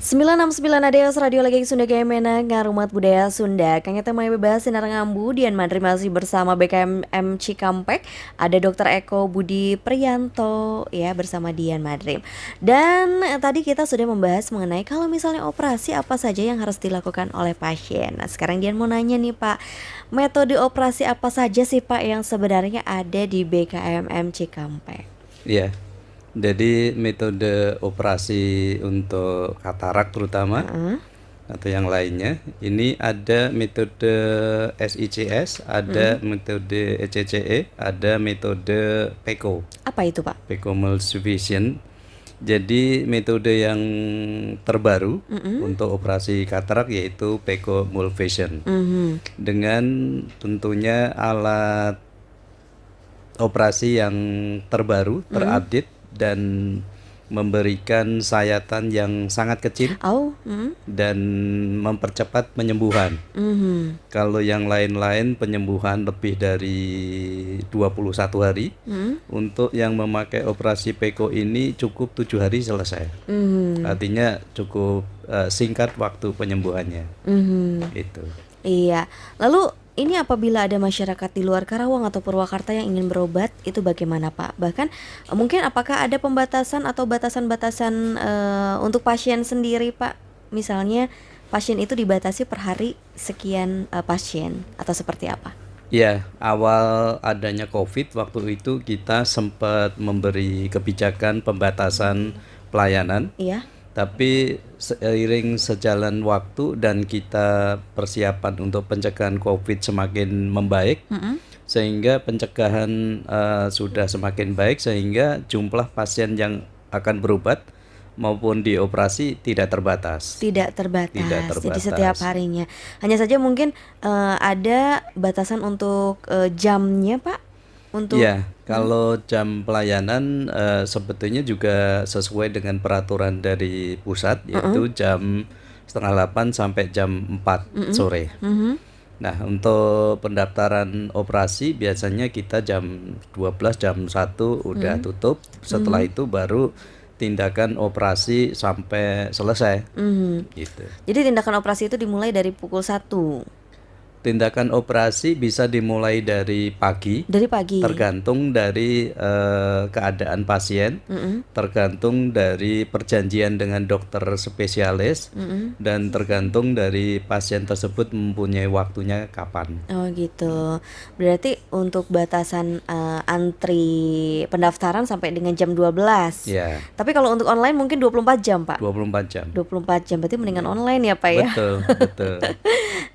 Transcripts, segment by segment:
969 ADS Radio Lagi Sunda Kemena Ngarumat Budaya Sunda. Kang eta mah bebas sinar ngambu Dian Madri masih bersama BKMM Cikampek. Ada Dr. Eko Budi Priyanto ya bersama Dian Madri. Dan tadi kita sudah membahas mengenai kalau misalnya operasi apa saja yang harus dilakukan oleh pasien. Nah, sekarang Dian mau nanya nih Pak, metode operasi apa saja sih Pak yang sebenarnya ada di BKMM Cikampek? Iya, jadi metode operasi untuk katarak terutama atau yang lainnya, ini ada metode SICS, ada metode ECCE, ada metode PECO, Apa itu Pak? PECO-Multivision. Jadi metode yang terbaru untuk operasi katarak yaitu PECO-Multivision dengan tentunya alat operasi yang terbaru, terupdate dan memberikan sayatan yang sangat kecil dan mempercepat penyembuhan. Kalau yang lain-lain penyembuhan lebih dari 21 hari, untuk yang memakai operasi PECO ini cukup 7 hari selesai. Artinya cukup singkat waktu penyembuhannya. Itu. Iya. Lalu ini apabila ada masyarakat di luar Karawang atau Purwakarta yang ingin berobat, itu bagaimana Pak? Bahkan mungkin apakah ada pembatasan atau batasan-batasan untuk pasien sendiri Pak? Misalnya pasien itu dibatasi per hari sekian pasien atau seperti apa? Ya, awal adanya COVID waktu itu kita sempat memberi kebijakan pembatasan pelayanan. Iya. Tapi seiring sejalan waktu dan kita persiapan untuk pencegahan COVID semakin membaik, sehingga pencegahan sudah semakin baik, sehingga jumlah pasien yang akan berobat maupun dioperasi tidak terbatas. Tidak terbatas. Tidak terbatas. Jadi setiap harinya. Hanya saja mungkin ada batasan untuk jamnya Pak? Untuk Ya, kalau jam pelayanan sebetulnya juga sesuai dengan peraturan dari pusat, yaitu jam 7:30 sampai jam 4 sore. Nah, untuk pendaftaran operasi biasanya kita jam 12, jam 1 udah tutup. Setelah itu baru tindakan operasi sampai selesai. Gitu. Jadi tindakan operasi itu dimulai dari pukul 1. Tindakan operasi bisa dimulai dari pagi. Dari pagi. Tergantung dari keadaan pasien, tergantung dari perjanjian dengan dokter spesialis, dan tergantung dari pasien tersebut mempunyai waktunya kapan. Oh gitu. Berarti untuk batasan antri pendaftaran sampai dengan jam 12. Ya, Tapi kalau untuk online mungkin 24 jam Pak. 24 jam. 24 jam berarti mendingan online ya Pak ya. Betul, betul.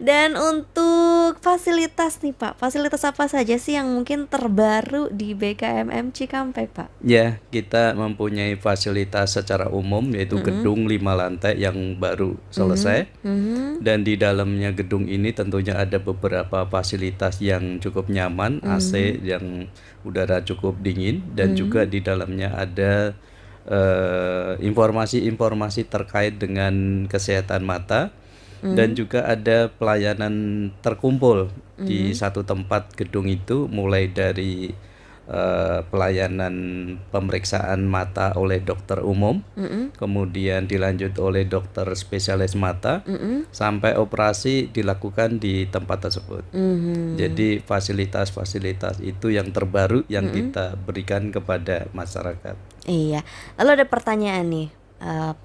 Dan untuk fasilitas nih Pak, fasilitas apa saja sih yang mungkin terbaru di BKMM Cikampek Pak? Ya, kita mempunyai fasilitas secara umum yaitu gedung 5 lantai yang baru selesai. Dan di dalamnya gedung ini tentunya ada beberapa fasilitas yang cukup nyaman, AC yang udara cukup dingin, dan juga di dalamnya ada informasi-informasi terkait dengan kesehatan mata. Dan juga ada pelayanan terkumpul di satu tempat gedung itu, mulai dari pelayanan pemeriksaan mata oleh dokter umum, kemudian dilanjut oleh dokter spesialis mata, sampai operasi dilakukan di tempat tersebut. Jadi fasilitas-fasilitas itu yang terbaru yang kita berikan kepada masyarakat. Iya. Lalu ada pertanyaan nih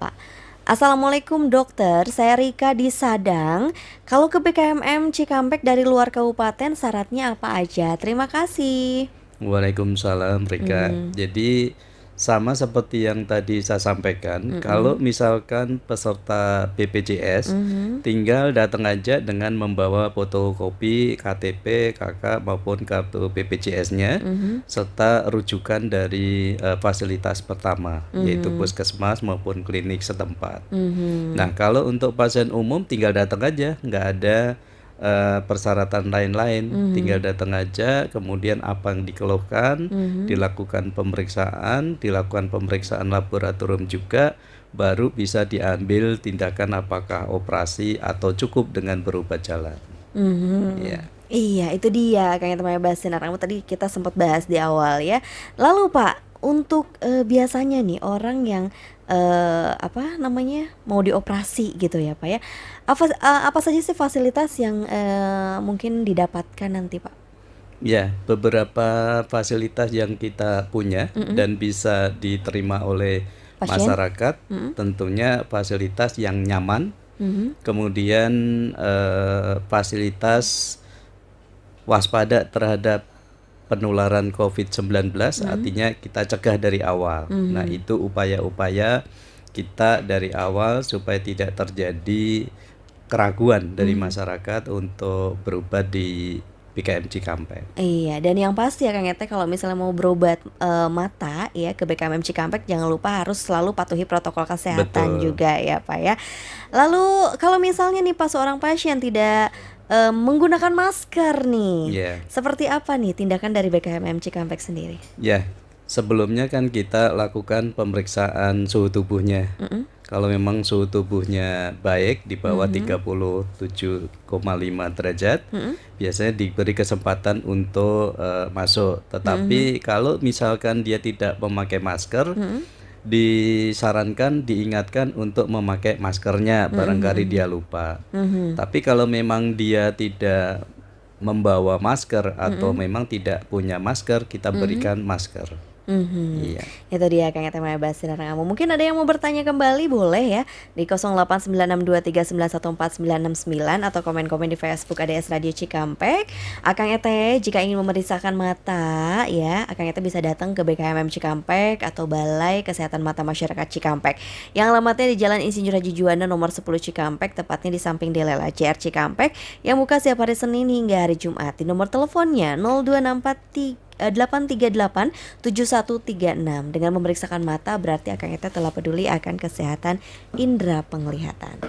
Pak. Assalamualaikum dokter, saya Rika di Sadang. Kalau ke BKMM Cikampek dari luar kabupaten syaratnya apa aja? Terima kasih. Waalaikumsalam Rika. Jadi sama seperti yang tadi saya sampaikan, kalau misalkan peserta BPJS tinggal datang aja dengan membawa fotokopi KTP, KK maupun kartu BPJS-nya serta rujukan dari fasilitas pertama, yaitu puskesmas maupun klinik setempat. Nah, kalau untuk pasien umum tinggal datang aja, nggak ada persyaratan lain-lain, tinggal datang aja, kemudian apa yang dikeluhkan, dilakukan pemeriksaan laboratorium juga, baru bisa diambil tindakan apakah operasi atau cukup dengan berobat jalan. Ya. Iya, itu dia Kang yang temannya bahas sinar rambut tadi kita sempat bahas di awal ya. Lalu Pak, untuk biasanya nih orang yang apa namanya mau dioperasi gitu ya Pak ya, apa saja sih fasilitas yang mungkin didapatkan nanti Pak? Ya, beberapa fasilitas yang kita punya Mm-mm. dan bisa diterima oleh Pasien? masyarakat, Mm-mm. tentunya fasilitas yang nyaman, Mhm. kemudian fasilitas waspada terhadap penularan COVID-19, Mhm. artinya kita cegah dari awal. Nah, Mhm. itu upaya-upaya kita dari awal supaya tidak terjadi keraguan dari Mhm. masyarakat untuk berobat di BKM Cikampek. Iya, dan yang pasti ya Kang Ete kalau misalnya mau berobat mata ya ke BKMM Cikampek jangan lupa harus selalu patuhi protokol kesehatan Betul. juga ya Pak ya. Lalu kalau misalnya nih Pak seorang pasien tidak menggunakan masker nih, Ya, seperti apa nih tindakan dari BKMM Cikampek sendiri? ya. Sebelumnya kan kita lakukan pemeriksaan suhu tubuhnya. Mm-mm. Kalau memang suhu tubuhnya baik di bawah Mhm. 37,5 derajat, Mhm. biasanya diberi kesempatan untuk masuk. Mhm. Tetapi kalau misalkan dia tidak memakai masker, Mhm. disarankan, diingatkan untuk memakai maskernya, barangkali Mhm. dia lupa. Mhm. Tapi kalau memang dia tidak membawa masker atau Mhm. memang tidak punya masker, kita Mhm. berikan masker. Mhm. Iya, Itu dia Kang Ete bahas sinar kamu. Mungkin ada yang mau bertanya kembali boleh ya di 089623914969 atau komen-komen di Facebook ADS Radio Cikampek. Akang Ete jika ingin memeriksakan mata ya, Akang Ete bisa datang ke BKMM Cikampek atau Balai Kesehatan Mata Masyarakat Cikampek. Yang alamatnya di Jalan Insinyur Haji Juanda nomor 10 Cikampek, tepatnya di samping Delela JR Cikampek yang buka setiap hari Senin hingga hari Jumat. Di nomor teleponnya 02643 838 7136. Dengan memeriksakan mata berarti Akang Ete telah peduli akan kesehatan indera penglihatan.